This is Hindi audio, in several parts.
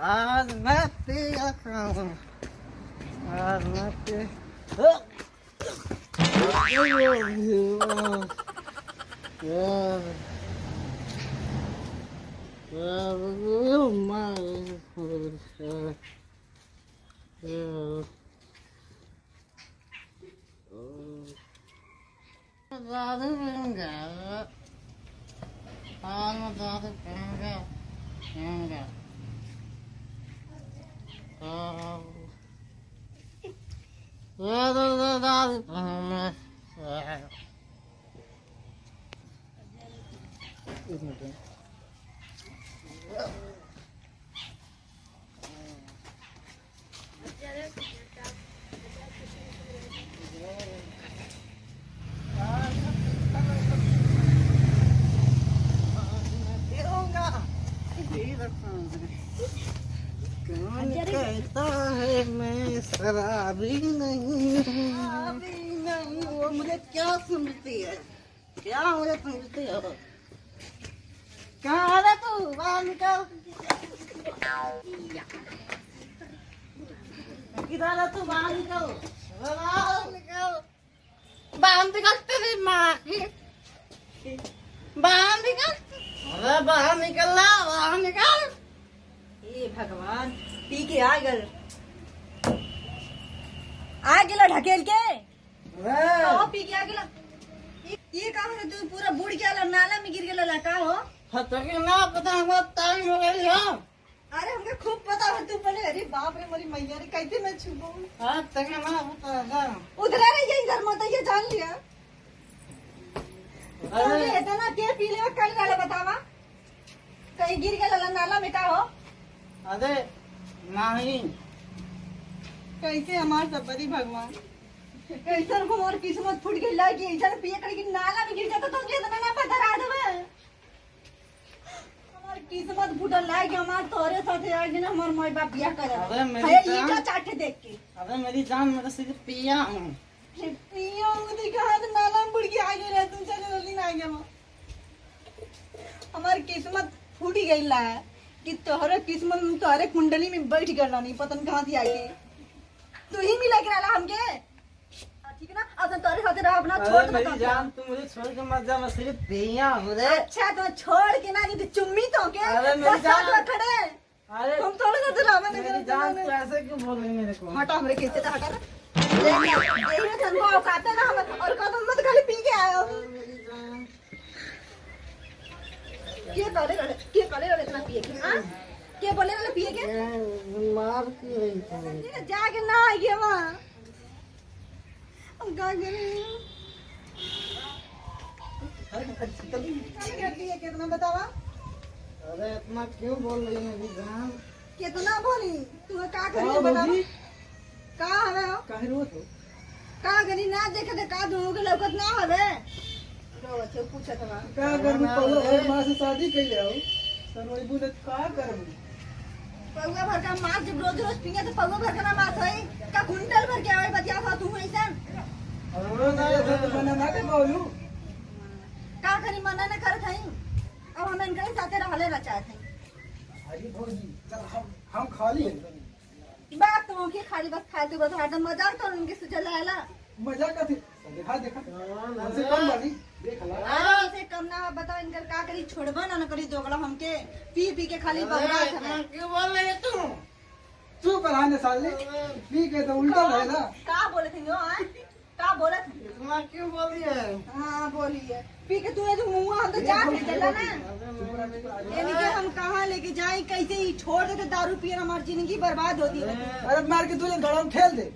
आज मैं पिया खाऊं, आज मैं एक मिनट कौन कहता है मैं शराबी नहीं, वो मुझे क्या सुनती है, क्या मुझे सुनती है। कहाँ है तू, बाहर निकल। किधर है तू, बाहर निकल, बाहर निकल, बाहर निकल तेरी माँ की, बाहर निकल, अरे बाहर निकल ना, बाहर निकल। हे भगवान, पी के आ गेला ढकेल के, तो पी के आ गेला। ये कहाँ है तू, पूरा बुढ़ गया, नाला में गिर गेला का हो। तो ना पता, हमको टाइम हो गई है। अरे हमके खूब पता है, तू पहले, अरे बाप रे मेरी मैया रे, कैसे मैं छुपू। हाँ तक ना पता है, उधर रही है, इधर मत ये जान लिया। अरे इतना के पी ले कल नाला बतावा, कहीं गिर गेला नाला में का हो। अरे नहीं, कैसे हमार सब बड़ी भगवान, कैसे हमार किस्मत फूट गई ला कि इधर पिए करके नाला में गिर जाता तो ये ना पता रहा दे। हमार किस्मत फूटल ला कि हमार तोरे साथे आ गए ना, हमार माई बाप बियाह करे। अरे मेरी है जान, ये चाटे देख के, अरे मेरी जान, मैं तो सिर्फ पिया हूँ। पियो मुझे कहा तो नाला में बुड़ के आ गए रे, तू चले जल्दी ना आ गया। हमार किस्मत फूट गई ला कि तोहरे किस्मत में तोहरे कुंडली में बैठ गया, नहीं पता नहीं कहाँ से आई, तू ही मिला के रहा हमके, ठीक है ना। अब तोरे साथे रह, अपना छोड़ अरे मेरी जान, तू मुझे छोड़ के मत जा, मैं सिर्फ पिया हूँ रे। अच्छा तो छोड़ के ना, ये तो चुम्मी तो के अरे मेरी जान, खड़े, अरे हम थोड़ा सा ड्रामा नहीं मेरी जान, तू ऐसे क्यों बोल रही है मेरे को। हटा हमरे कैसे तो हटा ना, यही में धन को औकात है ना हम, और का तुम मत खाली पी के आए हो। मेरी जान, के करे इतना पिए के, हां के बोले वाले पिए के मार क्यों रही थी। जाके ना आ गया वहां, हम का करे कितना बतावा। अरे इतना क्यों बोल रही है मेरी जान। कितना बोली तू, का करी बतावा, का हवे हो, काहे रोत हो, का करी ना देखे ते का दोनों के लौकत ना हवे। लो अच्छे पूछत बा का करूं, पहले मां से शादी कइले हो, सनोई बुले का करूं। पौवा भर का मांस जब रोज रोज पिए तो पौवा भर का ना मांस है का कुंटल भर के आवे, बतिया था तू ऐसा। अरे ना ये तो बना ना के बोलू, का करी मना न करत हई, अब हम इनके साथे रहले ना चाहत हई। अरे भौजी चल हम खाली हैं। बात तो के खाली बस खाते बस हरदम मजाक तो उनके से चला आला, मजा का थी, देखा देखा हमसे कम वाली देख ला। अरे इसे कम ना बताओ, इनकर का करी छोड़बा ना करी दोगला हमके पी पी के खाली बगड़ा है। क्यों बोल रही है तू कराने साले, पी के तो उल्टा है ना। का बोले थे यो, हां का बोले थे, इतना क्यों बोल रही है। हां बोलिए, पी के तू जो मुंह हम तो जा के चला ना, यानी कि हम कहां लेके जाए, कैसे ही छोड़ देते दारू पिए, हमारी जिंदगी बर्बाद होती है। अरे मार के तूने गड़म खेल दे।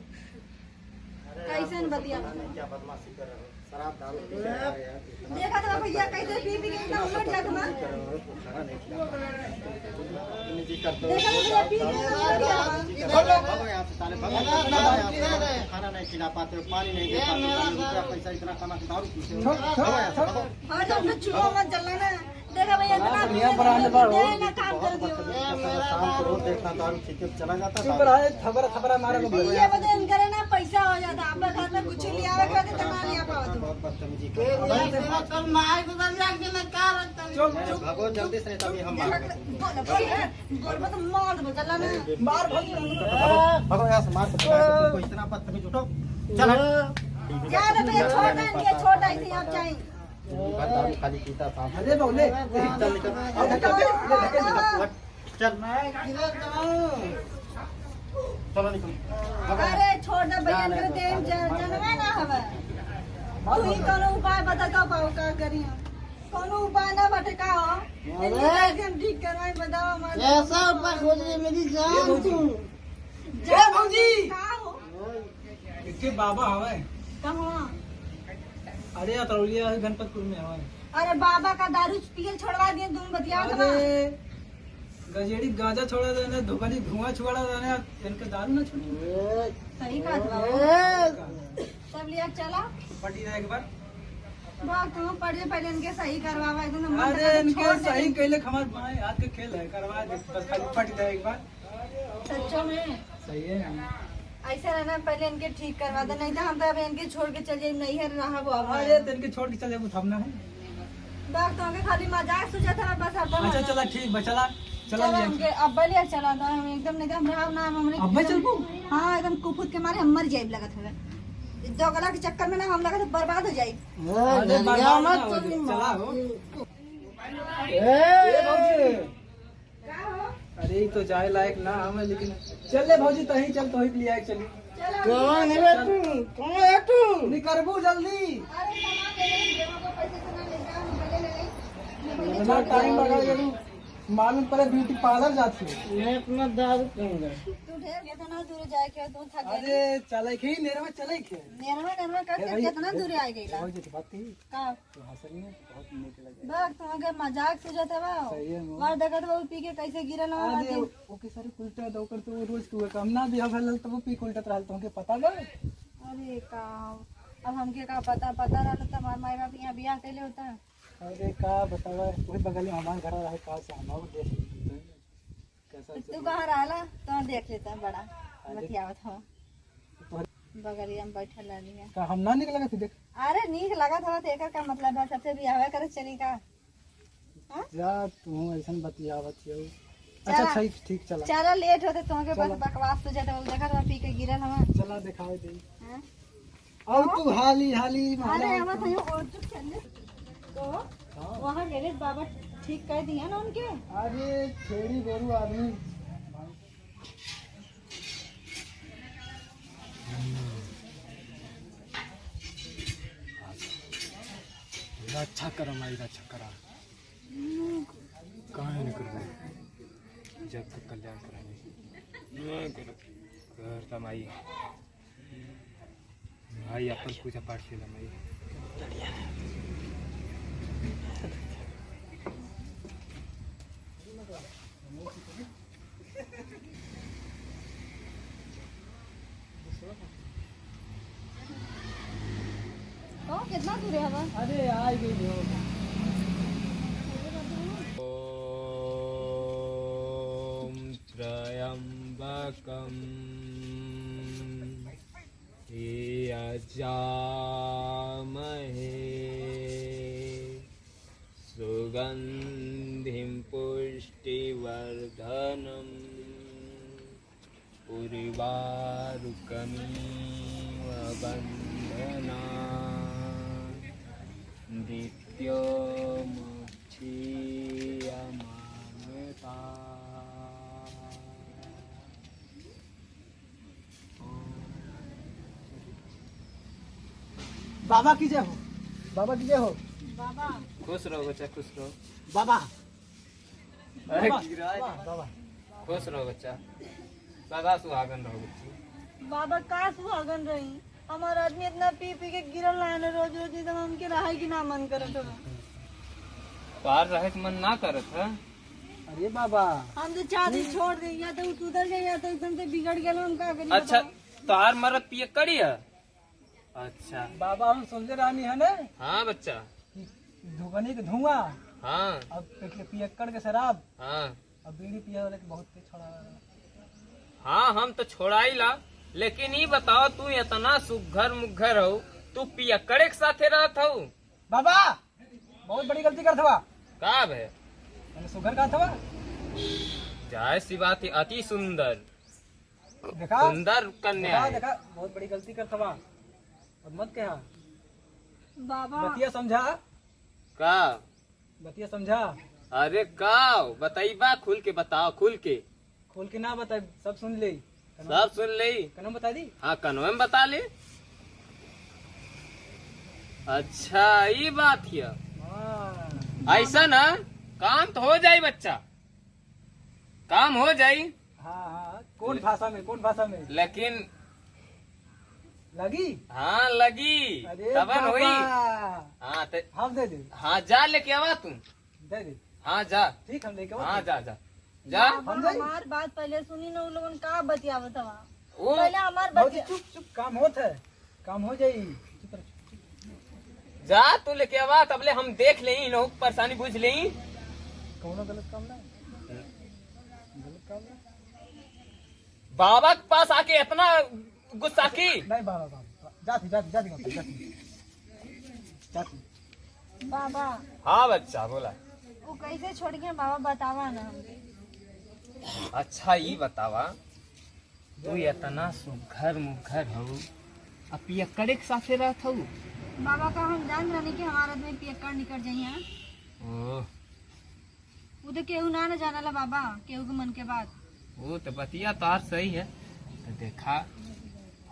कैसे न बतिया क्या बदमाशी कर रहे हो, शराब दारू पी के आ गया। देखा था भैया कैसे पी पी के इतना उलट जाता मैं, देखा था भैया पी के खाना नहीं खिला पाते हो, पानी नहीं दे पाते हो, रुपया पैसा इतना कमा के दारू पीते हो। और जब तो छुआ मत चलना ना, देखा भैया इतना पी दुनिया बराबर बार हो। ना काम कर दियो। शाम को रोज देखना दारू पी के चला जाता चुप रहा, थबरा थबरा मारे को ये बदन करे ना पैसा ऐसा हो जाता आप घर में कुछ लिया आवे तो ना लिया पाओ तो बहुत बदतमीजी के लिया तो मार को दम जाके ना का रखता चुप भागो जल्दी से, तभी हम मार बोल तो मार दो चला ना मार भागो यहाँ से, मार को इतना बदतमीज उठो चल ज्यादा पे छोटा ही आप चाहिए दारू खाली पीता था। अरे बोले चल निकल चल चलो निकल। अरे छोटा भैया के देम जनवा ना हवे तू ही कोनो उपाय बता का पाओ का करी कोनो उपाय ना बटे का हो हम ठीक करवाई बताओ हमारे ऐसा ऊपर खोज ले मेरी जान तू जय भौजी का हो इसके बाबा हवे कहां अरे अतरौलिया गणपतपुर में हवे। अरे बाबा का दारू पियल छोड़वा दिए तुम बतिया तो अरे गजेड़ी गांजा छोड़ा देने, धुकनी धुआं छोड़ा देने, इनके दारू ना छोड़ी सही बात बाबा सब लिया चला पटी रहे एक बार। बात तुम पढ़े पहले इनके सही करवावा एकदम अरे इनके सही कैले हमारे भाई हाथ के खेल है, करवा दे बस खाली पटी रहे एक बार। सच्चों में सही है ना? ऐसा रहना पहले इनके ठीक करवा दे नहीं तो हम तो अब इनके छोड़ के चल जाए नहीं है रहा वो अब अरे तो इनके छोड़ के चले वो थमना है। बात तो के खाली मजाक सोचा था बस अब अच्छा चला ठीक बा, चला चला चला लिया। हमके अब लिया चला था हम एकदम नहीं तो हम रहा ना हमने अब्बा चल पो। हां एकदम कुफुत के मारे हम मर जाए लगा था दोगला के चक्कर में ना हम लगा तो बर्बाद हो जाए अरे लिया बर्बाद ना मत हो चली जाए, चला हो। ए भौजी अरे तो जाए लायक ना हमें, लेकिन चल ले भौजी तही चल तो ही लिया चली। कौन है तू कौन है तू नहीं करबू जल्दी, अरे सामान ले ले देवा को पैसे से ना ले जा हम पहले ले ले इतना टाइम लगा जरूर मालूम पड़े ब्यूटी पार्लर जाती है। मैं अपना दारू पीऊंगा तू ढेर कितना दूर जाए के तू थक गई अरे चले के नेर में चले के नेरवा कर कितना दूर आ गई ला भौजी तो बात थी का तो हंसली है बहुत नीक लगे। बाग तो अगर मजाक से जाता बा सही है मोह। मार देखत वो पी के कैसे गिरल हो अरे ओके सारे उल्टा दो कर तो वो रोज के काम ना दिया भल तो वो पी उल्टा रहल तो हमके पता बा। अरे का अब हमके का पता रहता तो हमार माई बाप यहाँ बियाह कैले होता अरे का बतावा वही बगल में हमारे घर रहे का से हम देख कैसा तू कहाँ रहला तो देख लेता बड़ा बतियावत हो बगलिया में बैठल रहली है का हम ना निकल गए देख। अरे नीक लगा था तो एकर का मतलब है सबसे बियाह करे चली का जा तू ऐसन बतियावत हो। अच्छा ठीक ठीक चला चलो लेट होते तुमके बस बकवास तो जाते देखा था पी के गिरल हम चला दिखावे दे। हैं? और तू हाली हाली अरे हम तो यो और चुप चलने तो वहाँ गणेश बाबा ठीक कर दिया ना उनके अरे छेड़ी गोरू आदमी अच्छा करा माई अच्छा करा कहाँ नहीं कर जब तक कल्याण कराने करता माई भाई अपन पूजा पाठ केला माई कितना दूर है हवा अरे आ गई हो। ॐ त्र्यम्बकं यजामहे सुगन्धिं पुष्टिवर्धनम् उर्वारुकमिव बन्धना नित्यमुक्षीयमामृता। बाबा की जय हो, बाबा की जय हो। बाबा खुश रहो बच्चा, खुश रहो। बाबा अरे बाबा, गिराज, बाबा खुश रहो बच्चा, सदा सुहागन रहो बच्ची। बाबा का सुहागन रही हमारा आदमी इतना पी पी के गिरल ना रोज रोज एकदम हमके रहाई की ना मन करत हो पार रहे के मन ना करत है। अरे बाबा हम तो चाहते छोड़ दे या तो सुधर जाए या तो एकदम से बिगड़ गए हम का करी अच्छा तोहार मरद पिए करी है। अच्छा बाबा हम सोचते रानी है ना हाँ बच्चा, धुकनी के धुआं हाँ अब पियक्कड़ के शराब हाँ अब बीड़ी पिया वाले के बहुत पे छोड़ा। हाँ हम तो छोड़ाई ला, लेकिन ये बताओ तू इतना सुघर मुघर हो, तू पियकड़े के साथे रहत हो? बाबा बहुत बड़ी गलती कर थवा। का भे? मैंने सुगर का थवा। जाय सी बात है, अति सुंदर देखा सुंदर कन्या है। देखा बहुत बड़ी गलती कर थवा। अब मत कहा। बाबा बतिया समझा। का बतिया समझा। अरे का बताइबा, खुल के बताओ, खुल के। खोल के ना बता, सब सुन ले। सब सुन ले। कनो बता दी। हाँ कन्वे में बता ले। अच्छा ये बात है। हाँ ऐसा ना काम तो हो जाए बच्चा, काम हो जाए। हाँ कौन भाषा में, कौन भाषा में लेकिन लगी। हाँ लगी अरे तबन हुई। बाबा। हाँ ते हम दे दे। हाँ जा लेके आवा तुम। दे दे। हाँ जा। जा ठीक हम लेके हाँ जा जा जा। बाबा, हमार बात पहले सुनी ना, उन लोगन का बतियावत हवा। ओ पहले हमार भौजी बतिया चुप चुप, काम होत है, काम हो जाई। चुप रह, चुप। जा तू लेके आवा, तबले हम देख ले इन लोग परेशानी बुझ ले। कौनो गलत काम ना, गलत काम ना। बाबा के पास आके इतना गुस्सा की। नहीं बाबा बाबा, जाती जाती जाती जाती जाती जाती। बाबा हाँ बच्चा बोला। वो कैसे छोड़ गया बाबा, बतावा ना हमके। अच्छा ये बतावा, तू इतना सुघर मुघर हो, अब पियकड़े के साथे रहत हो? बाबा का हम जान रहे कि हमारा आदमी पियक्कड़ निकल जाइए। ओह, वो तो केहू ना जानला बाबा, केहू के मन के बात। वो तो बतिया तो आज सही है। तो देखा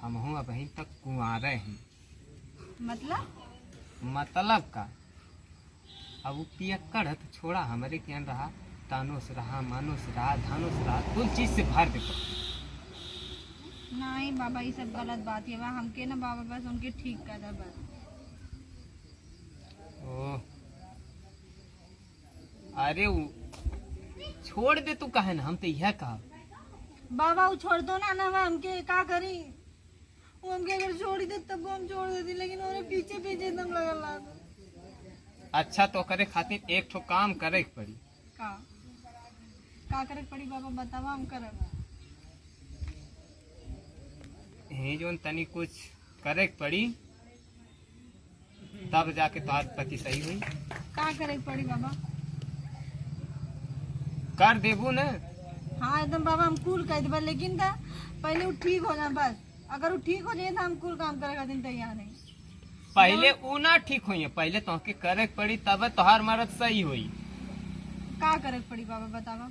हम हूँ अब तक कुंवारे हैं। मतलब का अब वो पियक्कड़ है तो छोड़ा, हमारे क्या रहा, तानुस रहा, मानुस रहा, धानुस रहा, कुल चीज से भर देता। नहीं बाबा ये सब गलत बात है। हमके ना बाबा बस उनके ठीक कर दे बस। ओह, अरे वो छोड़ दे तू, कहे ना, हम तो यह कहा। बाबा वो छोड़ दो ना, ना हमके का करी। वो हमके अगर छोड़ दे तब वो हम छोड़ देती, लेकिन उन्हें पीछे पीछे एकदम लगल। अच्छा तो करे खातिर एक ठो काम करे के पड़ी। का करे पड़ी बाबा, बतावा हम करब। हे जोन तनी कुछ करे के पड़ी, तब जाके तो आज पति सही हुई। का करे पड़ी बाबा? कर देबू न। हाँ एकदम बाबा हम कुल कह देबा, लेकिन था पहले वो ठीक हो जाए बस। अगर वो ठीक हो जाए तो हम कुल काम करे खातिर तैयार नहीं। पहले ऊ ना ठीक हुई, पहले तो के करे के पड़ी, तब तोहार मरद सही हुई। का करे पड़ी बाबा बतावा?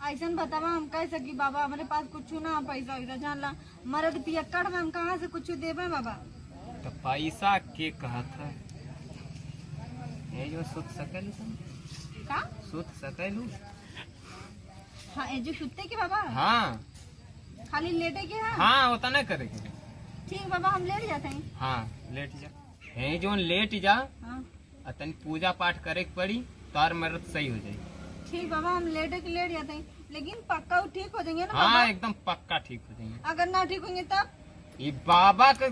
ऐसा बतावा हम कह सकी बाबा, हमारे पास कुछ ना पैसा वैसा जानला, मरद पियक्कड़ में हम कहाँ से कुछ देवे बाबा? तो पैसा के कहत है, ये जो सोच सकलू तुम, का सोच सकलू। हाँ ये जो सुते के बाबा, हाँ खाली लेटे के है। हाँ होता नहीं करे के। ठीक बाबा हम लेट जाते हैं। हाँ लेट जा, हे जोन लेट जा, हाँ तनी पूजा पाठ करे के पड़ी, तोहार मरद सही हो जाए। ठीक बाबा हम लेट जाते हैं, लेकिन पक्का वो ठीक हो जाएंगे ना हाँ बाबा? एकदम पक्का ठीक हो जाएंगे। अगर ना ठीक होंगे तब? ये बाबा का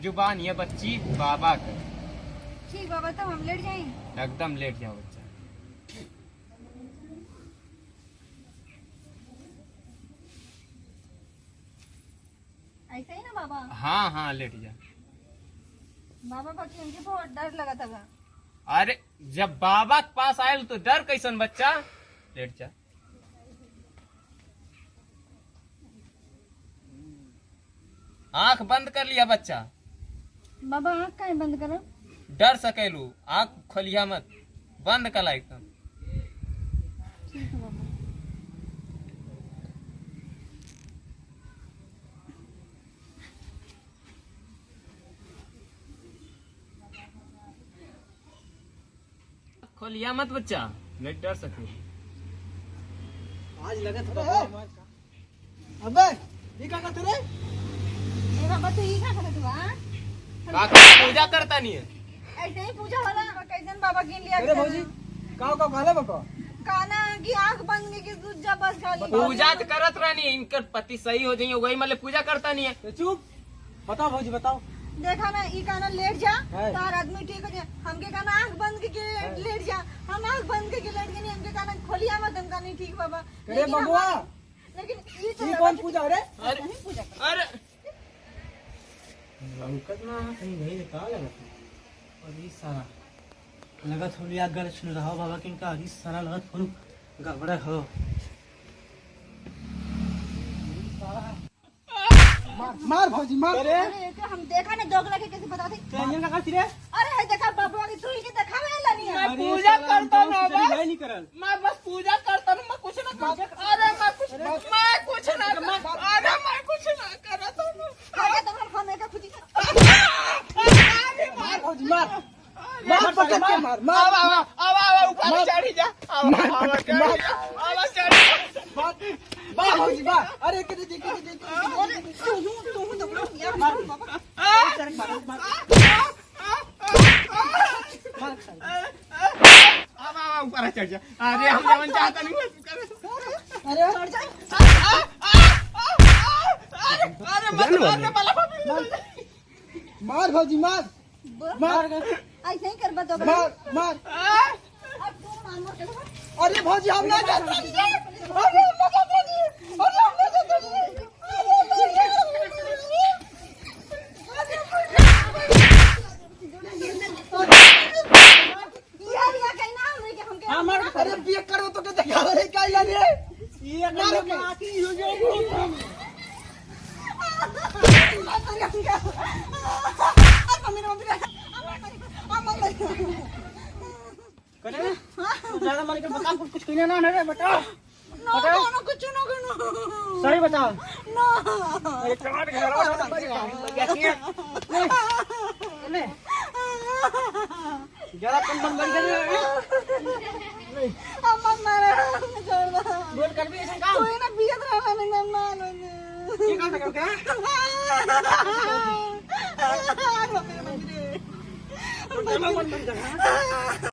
जुबान, ये बच्ची बाबा का। ठीक बाबा तब हम लेट जाएंगे। एकदम लेट जाओ बच्चा। ऐसा ही ना बाबा? हाँ हाँ लेट जा। बाबा बाकी हमके बहुत डर लगा था। अरे जब बाबा के पास आयल तो डर कैसन बच्चा, लेट जा। आंख बंद कर लिया बच्चा। बाबा आँख काहे बंद करो? डर सकेलू, आंख खोलिया मत, बंद कला एकदम। ठीक है बाबा। खोलिया मत बच्चा, नहीं डर सके। आज लगा था अबे ये क्या करते रे? ए बाबा तू ये क्या करत बा? पूजा करता नहीं है। ऐसे ही पूजा होला। कैसन बाबा गिन लिया? अरे भौजी काओ काओ खाले बको काना की आंख बंद के दूध जा बस खाली। पूजा तो करत रहनी, इनकर पति सही हो जाइए, वही मतलब पूजा करता नहीं है। तो चुप, बताओ भौजी बताओ। देखा ना ई काना लेट जा, है। तार आदमी ठीक हो जाए। हमके काना आंख बंद के लेट जा, हम आंख बंद के लेट गए, हमके काना खोलिया मत, हम कानी ठीक बाबा। अरे बबुआ लेकिन ये तो ये कौन पूजा हो रे? नहीं पूजा कर। अरे लौकत ना कहीं नहीं निकाल लगा और ये सारा लगत हो लिया गल सुन रहा बाबा किन का ये सारा लगत हो गड़बड़ हो मार भौजी मार। अरे तो हम देखा ना दोगला के कैसे बता दे। कहीं का करती रे? अरे है देखा बाबू की तू ही के दिखावे लनी है। पूजा करता ना बस नहीं करल। मैं बस पूजा करता हूँ मैं कुछ ना अरे मैं कुछ ना अरे मैं कुछ ना करता हूँ आगे तो हम खाने का खुदी मार भौजी मार। मार पटक के मार मार। अब ऊपर चढ़ी जा अब चढ़ी मार भौजी मार। अरे के देख अरे तू तो यार मार बाबा। अब ऊपर चढ़ जा अरे हम जवन चाहता नहीं अरे चढ़ जा। अरे मत मारने वाला मार भौजी मार मार ऐसे ही कर बता मार मार। अब तू मानो के अरे भौजी हम ना जाते। अरे ये कहीं ना हमरे के हम के हमार अरे बिया करो तो के देखा रे काई लाने ये मारो के आकी हो जाए। करे तू ज्यादा मार के बता कुछ कहना ना रे बेटा। कुछ ना सही बताओ। ना एक काट के ले ज्यादा कम बंद कर अम्मा मारा छोड़ दो। बोल कर भी ऐसा काम। कोई ना बियत रहा नहीं ना मानो ये काम कर क्या? ने। बंद कर।